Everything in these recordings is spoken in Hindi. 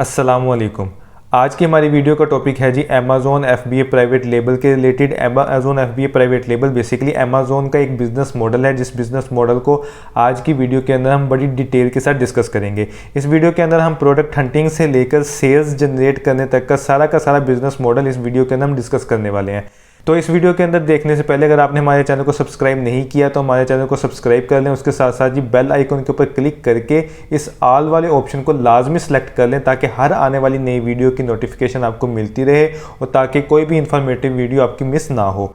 अस्सलामुअलैकुम। आज की हमारी वीडियो का टॉपिक है जी अमेज़ॉन FBA प्राइवेट लेबल के related. Amazon FBA private label basically Amazon का एक बिज़नेस मॉडल है, जिस बिज़नेस मॉडल को आज की वीडियो के अंदर हम बड़ी डिटेल के साथ डिस्कस करेंगे। इस वीडियो के अंदर हम प्रोडक्ट हंटिंग से लेकर सेल्स जनरेट करने तक का सारा बिज़नेस मॉडल इस वीडियो के अंदर हम डिस्कस करने वाले हैं। तो इस वीडियो के अंदर देखने से पहले अगर आपने हमारे चैनल को सब्सक्राइब नहीं किया तो हमारे चैनल को सब्सक्राइब कर लें। उसके साथ साथ जी बेल आइकन के ऊपर क्लिक करके इस ऑल वाले ऑप्शन को लाजमी सेलेक्ट कर लें, ताकि हर आने वाली नई वीडियो की नोटिफिकेशन आपको मिलती रहे और ताकि कोई भी इंफॉर्मेटिव वीडियो आपकी मिस ना हो।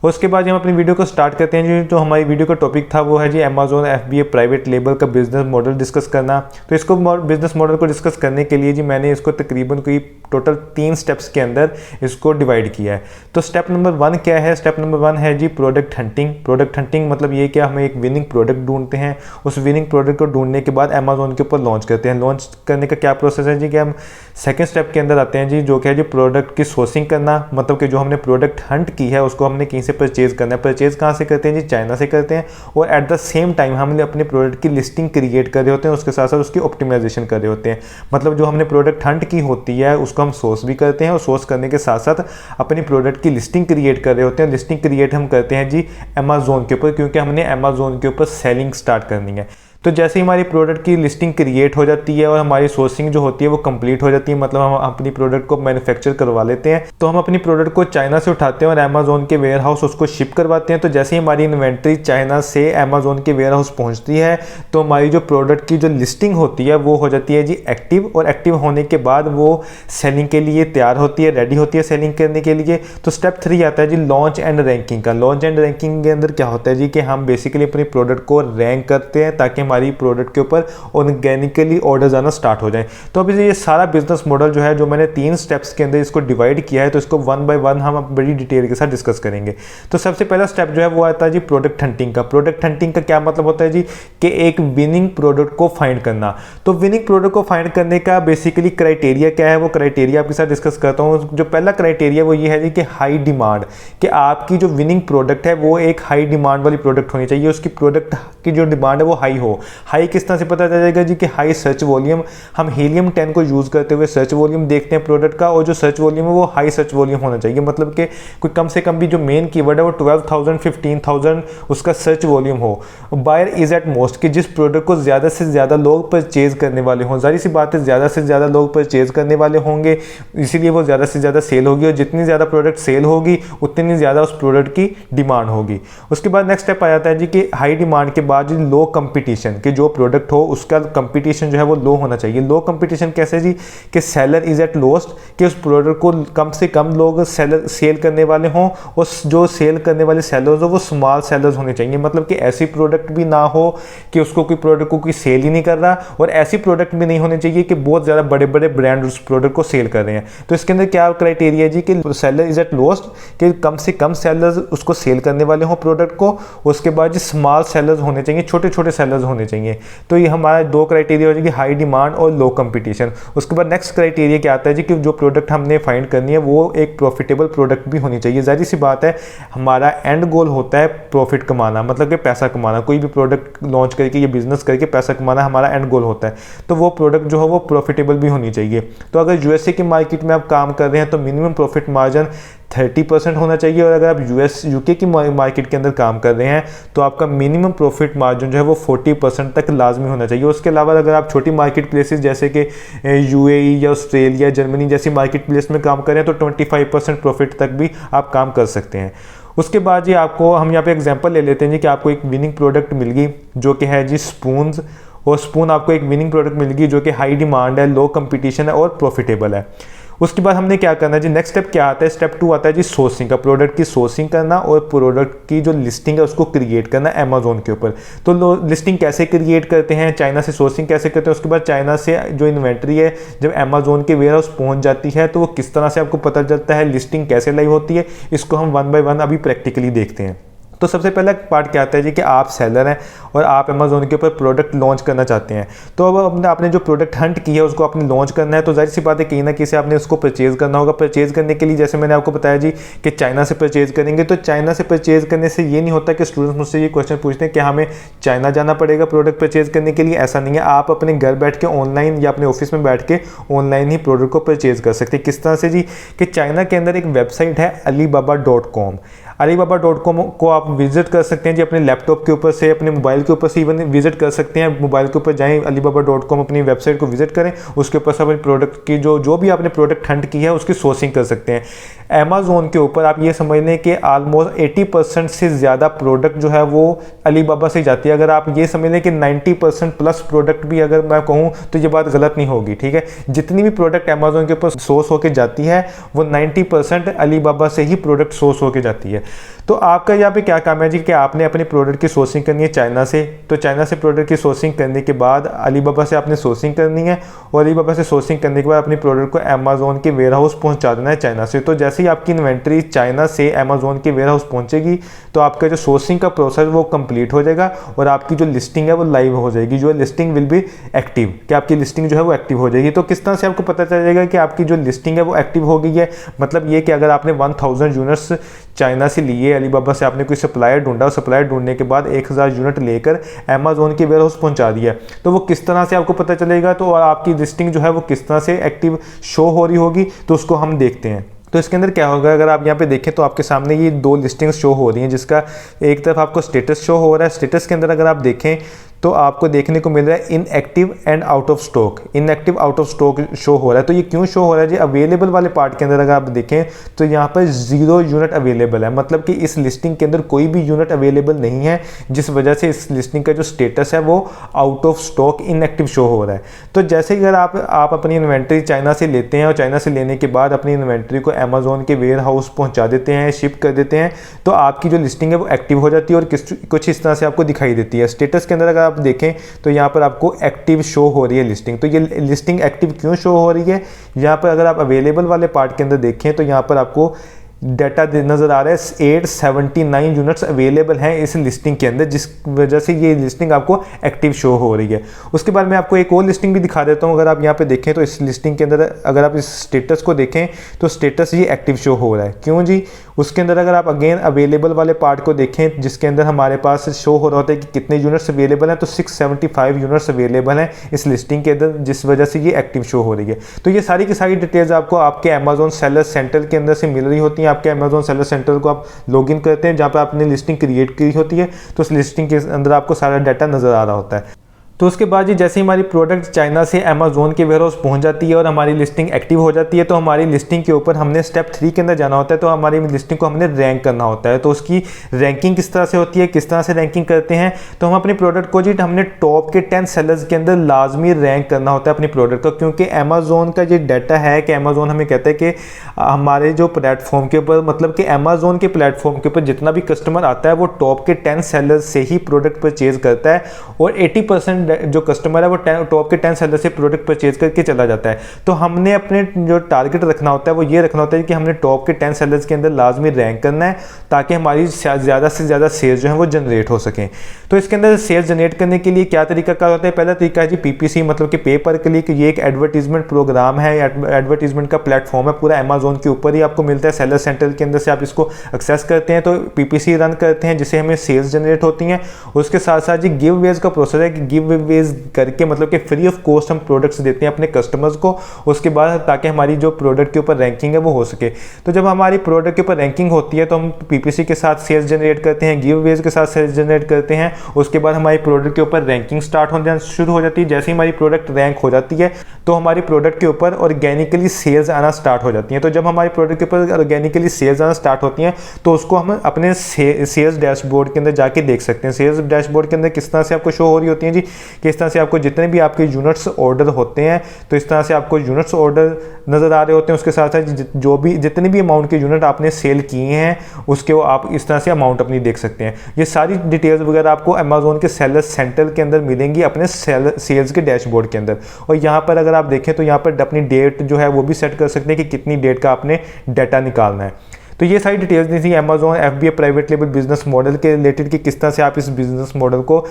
उसके बाद हम अपनी वीडियो को स्टार्ट करते हैं जी। तो हमारी वीडियो का टॉपिक था वो है जी अमेज़ॉन FBA प्राइवेट लेबल का बिजनेस मॉडल डिस्कस करना। तो इसको बिजनेस मॉडल को डिस्कस करने के लिए जी मैंने इसको तकरीबन कोई टोटल 3 स्टेप्स के अंदर इसको डिवाइड किया है। तो स्टेप नंबर 1 क्या है? स्टेप नंबर 1 है जी प्रोडक्ट हंटिंग। प्रोडक्ट हंटिंग मतलब ये कि हम एक विनिंग प्रोडक्ट ढूंढते हैं। उस विनिंग प्रोडक्ट को ढूंढने के बाद अमेज़ॉन के ऊपर लॉन्च करते हैं। लॉन्च करने का क्या प्रोसेस है जी कि हम सेकेंड स्टेप के अंदर आते हैं जी, जो कि है जी प्रोडक्ट की सोर्सिंग करना। मतलब कि जो हमने प्रोडक्ट हंट की है उसको हमने कहीं से परचेज करना है। परचेज कहाँ से करते हैं जी? चाइना से करते हैं। और एट द सेम टाइम हमने अपने प्रोडक्ट की लिस्टिंग क्रिएट कर रहे होते हैं, उसके साथ साथ उसकी ऑप्टिमाइजेशन कर रहे होते हैं। मतलब जो हमने प्रोडक्ट हंट की होती है उसको हम सोर्स भी करते हैं और सोर्स करने के साथ साथ अपनी प्रोडक्ट की लिस्टिंग क्रिएट कर रहे होते हैं। लिस्टिंग क्रिएट हम करते हैं जी अमेज़ॉन के ऊपर, क्योंकि हमने अमेज़ॉन के ऊपर सेलिंग स्टार्ट करनी है। तो जैसे ही हमारी प्रोडक्ट की लिस्टिंग क्रिएट हो जाती है और हमारी सोर्सिंग जो होती है वो कंप्लीट हो जाती है, मतलब हम अपनी प्रोडक्ट को मैन्युफैक्चर करवा लेते हैं, तो हम अपनी प्रोडक्ट को चाइना से उठाते हैं और अमेज़ॉन के वेयर हाउस उसको शिप करवाते हैं। तो जैसे ही हमारी इन्वेंट्री चाइना से अमेज़ॉन के वेयर हाउस पहुंचती है तो हमारी जो प्रोडक्ट की जो लिस्टिंग होती है वो हो जाती है जी एक्टिव। और एक्टिव होने के बाद वो सेलिंग के लिए तैयार होती है, रेडी होती है सेलिंग करने के लिए। तो स्टेप 3 आता है जी लॉन्च एंड रैंकिंग का। लॉन्च एंड रैंकिंग के अंदर क्या होता है जी कि हम बेसिकली अपनी प्रोडक्ट को रैंक करते हैं ताकि हमारी प्रोडक्ट के ऊपर ऑर्गेनिकली ऑर्डर्स आना स्टार्ट हो जाएं। तो अभी ये सारा बिजनेस मॉडल जो है, जो मैंने 3 स्टेप्स के अंदर इसको डिवाइड किया है, तो इसको 1 बाय 1 हम बड़ी डिटेल के साथ डिस्कस करेंगे। तो सबसे पहला स्टेप जो है वो आता है जी प्रोडक्ट हंटिंग का। प्रोडक्ट हंटिंग का क्या मतलब होता है जी कि एक विनिंग प्रोडक्ट को फाइंड करना। तो विनिंग प्रोडक्ट को फाइंड करने का बेसिकली क्राइटेरिया क्या है, वो क्राइटेरिया आपके साथ डिस्कस करता हूँ। जो पहला क्राइटेरिया वो ये है जी कि हाई डिमांड, कि आपकी जो विनिंग प्रोडक्ट है वो एक हाई डिमांड वाली प्रोडक्ट होनी चाहिए। उसकी प्रोडक्ट की जो डिमांड है वो हाई हो। हाई किस तरह से पता चल जाएगा जी कि हाई सर्च वॉल्यूम। हम हीलियम 10 को यूज करते हुए सर्च वॉल्यूम देखते हैं प्रोडक्ट का, और जो सर्च वॉल्यूम है वो हाई सर्च वॉल्यूम होना चाहिए। मतलब कि कोई कम से कम भी जो मेन कीवर्ड है वो 12,000 15,000 उसका सर्च वॉल्यूम हो। बायर इज एट मोस्ट, कि जिस प्रोडक्ट को ज़्यादा से ज़्यादा लोग परचेज करने वाले हों। जाहिर सी बात है ज़्यादा से ज़्यादा लोग परचेज करने वाले होंगे, इसीलिए वो ज़्यादा से ज़्यादा सेल होगी, और जितनी ज़्यादा प्रोडक्ट सेल होगी उतनी ज़्यादा उस प्रोडक्ट की डिमांड होगी। उसके बाद नेक्स्ट स्टेप आ जाता है जी कि हाई डिमांड के बाद लो कंपटीशन, कि जो प्रोडक्ट हो उसका कंपटीशन जो है वो लो होना चाहिए। लो कंपटीशन कैसे जी कि सेलर इज एट लोस्ट, कि उस प्रोडक्ट को कम से कम लोग सेल करने वाले हों, और जो सेल करने वाले सेलर्स हो वो स्मॉल सेलर्स होने चाहिए। मतलब कि ऐसी प्रोडक्ट भी ना हो कि उसको कोई प्रोडक्ट को कोई सेल ही नहीं कर रहा, और ऐसी प्रोडक्ट भी नहीं होनी चाहिए कि बहुत ज़्यादा बड़े बड़े ब्रांड उस प्रोडक्ट को सेल कर रहे हैं। तो इसके अंदर क्या क्राइटेरिया है जी कि सेलर इज एट लोस्ट, कि कम से कम सेलर्स उसको सेल करने वाले हों प्रोडक्ट को। उसके बाद जी स्मॉल सेलर्स होने चाहिए, छोटे छोटे सेलर्स होने चाहिए। तो ये हमारा 2 क्राइटेरिया हो जाएगी, हाई डिमांड और लो कंपटीशन। उसके बाद नेक्स्ट क्राइटेरिया क्या आता है जी कि जो प्रोडक्ट हमने फाइंड करनी है वो एक प्रॉफिटेबल प्रोडक्ट भी होनी चाहिए। जाहिर सी बात है हमारा एंड गोल होता है प्रॉफिट कमाना, मतलब कि पैसा कमाना। कोई भी प्रोडक्ट लॉन्च करके या बिजनेस करके पैसा कमाना हमारा एंड गोल होता है। तो वो प्रोडक्ट जो है वो प्रॉफिटेबल भी होनी चाहिए। तो अगर USA की मार्केट में आप काम कर रहे हैं तो मिनिमम प्रॉफिट मार्जिन 30% होना चाहिए, और अगर आप UK की मार्केट के अंदर काम कर रहे हैं तो आपका मिनिमम प्रॉफिट मार्जिन जो है वो 40% तक लाजमी होना चाहिए। उसके अलावा अगर आप छोटी मार्केट प्लेसेस जैसे कि UAE या ऑस्ट्रेलिया, जर्मनी जैसी मार्केट प्लेस में काम कर रहे हैं तो 25% प्रॉफिट तक भी आप काम कर सकते हैं। उसके बाद जी आपको हम यहाँ पे एग्जांपल ले लेते हैं जी कि आपको एक विनिंग प्रोडक्ट मिल गई जो कि है जी स्पून्स, और स्पून आपको एक विनिंग प्रोडक्ट मिल गई जो कि हाई डिमांड है, लो कंपटीशन है और प्रॉफिटेबल है। उसके बाद हमने क्या करना है जी, नेक्स्ट स्टेप क्या आता है? स्टेप 2 आता है जी सोर्सिंग का। प्रोडक्ट की सोर्सिंग करना और प्रोडक्ट की जो लिस्टिंग है उसको क्रिएट करना अमेज़ॉन के ऊपर। तो लिस्टिंग कैसे क्रिएट करते हैं, चाइना से सोर्सिंग कैसे करते हैं, उसके बाद चाइना से जो इन्वेंट्री है जब अमेज़ॉन के वेयर हाउस पहुंच जाती है तो वो किस तरह से आपको पता चलता है, लिस्टिंग कैसे लाई होती है, इसको हम 1 बाय 1 अभी प्रैक्टिकली देखते हैं। तो सबसे पहला पार्ट क्या आता है जी कि आप सेलर हैं और आप अमेज़ॉन के ऊपर प्रोडक्ट लॉन्च करना चाहते हैं। तो अब आपने जो प्रोडक्ट हंट की है उसको आपने लॉन्च करना है, तो जाहिर सी बात है कहीं ना कहीं से आपने उसको परचेज़ करना होगा। परचेज़ करने के लिए जैसे मैंने आपको बताया जी कि चाइना से परचेज़ करेंगे, तो चाइना से परचेज़ करने से ये नहीं होता कि स्टूडेंट्स मुझसे ये क्वेश्चन पूछते हैं कि हमें चाइना जाना पड़ेगा प्रोडक्ट परचेज़ करने के लिए। ऐसा नहीं है, आप अपने घर बैठ के ऑनलाइन या अपने ऑफिस में बैठ के ऑनलाइन ही प्रोडक्ट को परचेज़ कर सकते हैं। किस तरह से जी कि चाइना के अंदर एक वेबसाइट है alibaba.com। alibaba.com को आप विजिट कर सकते हैं जी अपने लैपटॉप के ऊपर से, अपने मोबाइल के ऊपर से इवन विजिट कर सकते हैं। मोबाइल के ऊपर जाएं, alibaba.com अपनी वेबसाइट को विजिट करें, उसके ऊपर से अपने प्रोडक्ट की जो भी आपने प्रोडक्ट हंट की है उसकी सोर्सिंग कर सकते हैं। अमेज़ॉन के ऊपर आप ये समझ लें कि ऑलमोस्ट 80% से ज़्यादा प्रोडक्ट जो है वो अलीबाबा से जाती है। अगर आप ये समझ लें कि 90% प्लस प्रोडक्ट भी अगर मैं कहूँ तो ये बात गलत नहीं होगी, ठीक है। जितनी भी प्रोडक्ट अमेज़ॉन के ऊपर सोर्स होकर जाती है वो 90% अलीबाबा से ही प्रोडक्ट सोर्स होकर जाती है। तो आपका यहाँ पे क्या काम है जी कि आपने अपने प्रोडक्ट की सोर्सिंग करनी है चाइना से। तो चाइना से प्रोडक्ट की सोर्सिंग करने के बाद अलीबाबा से आपने सोर्सिंग करनी है, और अलीबाबा से सोर्सिंग करने के बाद अपनी प्रोडक्ट को अमेज़ॉन के वेयर हाउस पहुँचा देना है चाइना से। तो जैसे ही आपकी इन्वेंट्री चाइना से अमेज़ॉन के वेयर हाउस पहुँचेगी तो आपका जो सोर्सिंग का प्रोसेस वो कंप्लीट हो जाएगा और आपकी जो लिस्टिंग है वो लाइव हो जाएगी। जो लिस्टिंग विल बी एक्टिव, कि आपकी लिस्टिंग जो है वो एक्टिव हो जाएगी। तो किस तरह से आपको पता चल जाएगा कि आपकी जो लिस्टिंग है वो एक्टिव हो गई है? मतलब ये कि अगर आपने 1000 यूनिट्स चाइना से लिए, अलीबाबा से आपने कोई सप्लायर ढूंढा और सप्लायर ढूंढने के बाद 1000 यूनिट लेकर अमेज़ॉन के वेयर हाउस पहुंचा दिया, तो वो किस तरह से आपको पता चलेगा? तो आपकी लिस्टिंग जो है वो किस तरह से एक्टिव शो हो रही होगी, तो उसको हम देखते हैं। तो इसके अंदर क्या होगा, अगर आप यहाँ पे देखें तो आपके सामने ये 2 लिस्टिंग्स शो हो रही हैं, जिसका एक तरफ आपको स्टेटस शो हो रहा है। स्टेटस के अंदर अगर आप देखें तो आपको देखने को मिल रहा है inactive and out of stock. Inactive out of stock show हो रहा है। तो ये क्यों शो हो रहा है जी? अवेलेबल वाले पार्ट के अंदर अगर आप देखें तो यहाँ पर 0 यूनिट अवेलेबल है, मतलब कि इस लिस्टिंग के अंदर कोई भी यूनिट अवेलेबल नहीं है, जिस वजह से इस लिस्टिंग का जो स्टेटस है वो out of stock inactive show हो रहा है। तो जैसे ही अगर आप अपनी इन्वेंट्री चाइना से लेते हैं और चाइना से लेने के बाद अपनी इन्वेंट्री को अमेज़ॉन के वेयर हाउस पहुँचा देते हैं, शिप कर देते हैं, तो आपकी जो लिस्टिंग है वो एक्टिव हो जाती है और कुछ इस तरह से आपको दिखाई देती है। स्टेटस के अंदर अगर आप देखें तो यहाँ पर आपको एक्टिव शो हो रही है लिस्टिंग। तो ये लिस्टिंग एक्टिव क्यों शो हो रही है? यहाँ पर अगर आप अवेलेबल वाले पार्ट के अंदर देखें तो यहाँ पर आपको डाटा नज़र आ रहा है 879 यूनिट्स अवेलेबल हैं इस लिस्टिंग के अंदर, जिस वजह से ये लिस्टिंग आपको एक्टिव शो हो रही है। उसके बाद मैं आपको एक और लिस्टिंग भी दिखा देता हूँ। अगर आप यहाँ पे देखें तो इस लिस्टिंग के अंदर अगर आप इस स्टेटस को देखें तो स्टेटस ये एक्टिव शो हो रहा है। क्यों जी? उसके अंदर अगर आप अगेन अवेलेबल वाले पार्ट को देखें, जिसके अंदर हमारे पास शो हो रहा होता है कि कितने यूनिट्स अवेलेबल हैं, तो 675 यूनिट्स अवेलेबल हैं इस लिस्टिंग के अंदर, जिस वजह से ये एक्टिव शो हो रही है। तो ये सारी की सारी डिटेल्स आपको आपके अमेज़ॉन सेलर सेंटर के अंदर से मिल रही होती हैं। आपके अमेज़ॉन सेलर सेंटर को आप लॉगिन करते हैं, जहाँ पर आपने लिस्टिंग क्रिएट की होती है, तो उस लिस्टिंग के अंदर आपको सारा डाटा नज़र आ रहा होता है। तो उसके बाद जी जैसे ही हमारी प्रोडक्ट चाइना से अमेज़ॉन के वेयर हाउस पहुँच जाती है और हमारी लिस्टिंग एक्टिव हो जाती है, तो हमारी लिस्टिंग के ऊपर हमने स्टेप 3 के अंदर जाना होता है। तो हमारी लिस्टिंग को हमने रैंक करना होता है। तो उसकी रैंकिंग किस तरह से होती है, किस तरह से रैंकिंग करते हैं? तो हम अपनी प्रोडक्ट को जी हमने टॉप के 10 सेलर्स के अंदर लाजमी रैंक करना होता है अपनी प्रोडक्ट का, क्योंकि अमेज़ॉन का ये डाटा है कि अमेज़ॉन हमें कहता है कि हमारे जो प्लेटफॉर्म के ऊपर, मतलब कि अमेज़ॉन के प्लेटफॉर्म के ऊपर जितना भी कस्टमर आता है वो टॉप के 10 सेलर्स से ही प्रोडक्ट परचेज करता है, और 80% जो कस्टमर है वो टॉप के 10 सेलर से प्रोडक्ट परचेज करके चला जाता है। तो हमने अपने जो टारगेट रखना होता है वो ये रखना होता है कि हमने टॉप के 10 सेलर्स के अंदर लाजमी रैंक करना है, ताकि हमारी ज़्यादा से ज़्यादा सेल्स जो है वो जनरेट हो सकें। तो इसके अंदर सेल्स जनरेट करने के लिए क्या तरीका का होता है? पहला तरीका है जी PPC, मतलब कि पे पर क्लिक। ये एक एडवर्टीजमेंट प्रोग्राम है, एडवर्टीजमेंट का प्लेटफॉर्म है, पूरा अमेज़ॉन के ऊपर ही आपको मिलता है। सेलर सेंटर के अंदर से आप इसको एक्सेस करते हैं, तो PPC रन करते हैं, जिससे हमें सेल्स जनरेट होती हैं। उसके साथ साथ जी गिव वेज का प्रोसेस है कि गिव वेज करके, मतलब कि फ्री ऑफ कॉस्ट हम प्रोडक्ट्स देते हैं अपने कस्टमर्स को, उसके बाद ताकि हमारी जो प्रोडक्ट के ऊपर रैंकिंग है वो हो सके। तो जब हमारी प्रोडक्ट के ऊपर रैंकिंग होती है तो हम PPC के साथ सेल्स जनरेट करते हैं, गिव वेज के साथ सेल्स जनरेट करते हैं। उसके बाद हमारी प्रोडक्ट के ऊपर रैंकिंग स्टार्ट होना शुरू हो जाती है। जैसे ही हमारी प्रोडक्ट रैंक हो जाती है तो हमारी प्रोडक्ट के ऊपर ऑर्गेनिकली सेल्स आना स्टार्ट हो जाती हैं। तो जब हमारी प्रोडक्ट के ऊपर ऑर्गेनिकली सेल्स आना स्टार्ट होती हैं तो उसको हम अपने सेल्स डैशबोर्ड के अंदर जाके देख सकते हैं। सेल्स डैशबोर्ड के अंदर किस तरह से आपको शो हो रही होती हैं जी, किस तरह से आपको जितने भी आपके यूनिट्स ऑर्डर होते हैं, तो इस तरह से आपको यूनिट्स ऑर्डर नज़र आ रहे होते हैं। उसके साथ साथ जो भी जितने भी अमाउंट के यूनिट आपने सेल किए हैं उसके वो आप इस तरह से अमाउंट अपनी देख सकते हैं। ये सारी डिटेल्स वगैरह आपको अमेज़ॉन के सेलर सेंटर के अंदर मिलेंगी अपने सेल्स के डैशबोर्ड के अंदर। और यहाँ पर अगर आप देखें तो यहाँ पर अपनी डेट जो है वो भी सेट कर सकते हैं कि कितनी डेट का आपने डाटा निकालना है। तो ये सारी डिटेल्स दी थी Amazon FBA private label business model के रिलेटेड कि किस तरह से आप इस बिजनेस मॉडल को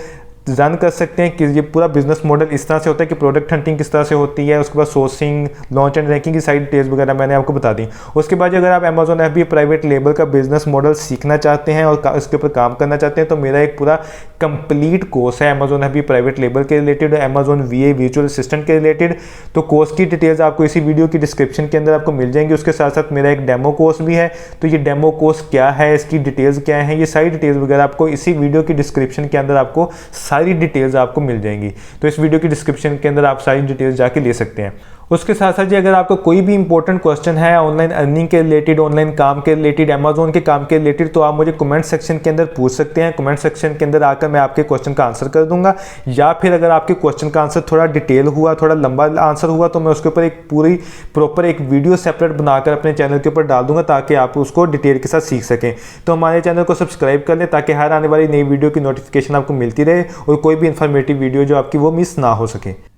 रन कर सकते हैं कि ये पूरा बिजनेस मॉडल इस तरह से होता है कि प्रोडक्ट हंटिंग किस तरह से होती है, उसके बाद सोर्सिंग, लॉन्च एंड रैंकिंग की सारी डिटेल्स वगैरह मैंने आपको बता दी। उसके बाद अगर आप अमेजोन FBA प्राइवेट लेबल का बिजनेस मॉडल सीखना चाहते हैं और उसके ऊपर काम करना चाहते हैं तो मेरा एक पूरा कंप्लीट कोर्स है अमेजोन FBA प्राइवेट लेबल के related, Amazon VA virtual assistant के रिलेटेड। तो कोर्स की डिटेल्स आपको इसी वीडियो की डिस्क्रिप्शन के अंदर आपको मिल जाएंगी। उसके साथ साथ मेरा एक डेमो कोर्स भी है। तो ये डेमो कोर्स क्या है, इसकी डिटेल्स क्या है, ये सारी डिटेल्स वगैरह आपको इसी वीडियो की डिस्क्रिप्शन के अंदर आपको सारी डिटेल्स आपको मिल जाएंगी। तो इस वीडियो की डिस्क्रिप्शन के अंदर आप सारी डिटेल्स जाके ले सकते हैं। उसके साथ साथ जी अगर आपको कोई भी इंपॉर्टेंट क्वेश्चन है ऑनलाइन अर्निंग के रिलेटेड, ऑनलाइन काम के रिलेटेड, अमेजोन के काम के रिलेटेड, तो आप मुझे कमेंट सेक्शन के अंदर पूछ सकते हैं। कमेंट सेक्शन के अंदर आकर मैं आपके क्वेश्चन का आंसर कर दूंगा, या फिर अगर आपके क्वेश्चन का आंसर थोड़ा डिटेल हुआ, थोड़ा लंबा आंसर हुआ, तो मैं उसके ऊपर एक पूरी प्रॉपर एक वीडियो सेपरेट बनाकर अपने चैनल के ऊपर डाल दूंगा ताकि आप उसको डिटेल के साथ सीख सकें। तो हमारे चैनल को सब्सक्राइब कर लें ताकि हर आने वाली नई वीडियो की नोटिफिकेशन आपको मिलती रहे और कोई भी इंफॉर्मेटिव वीडियो जो आपकी वो मिस ना हो सके।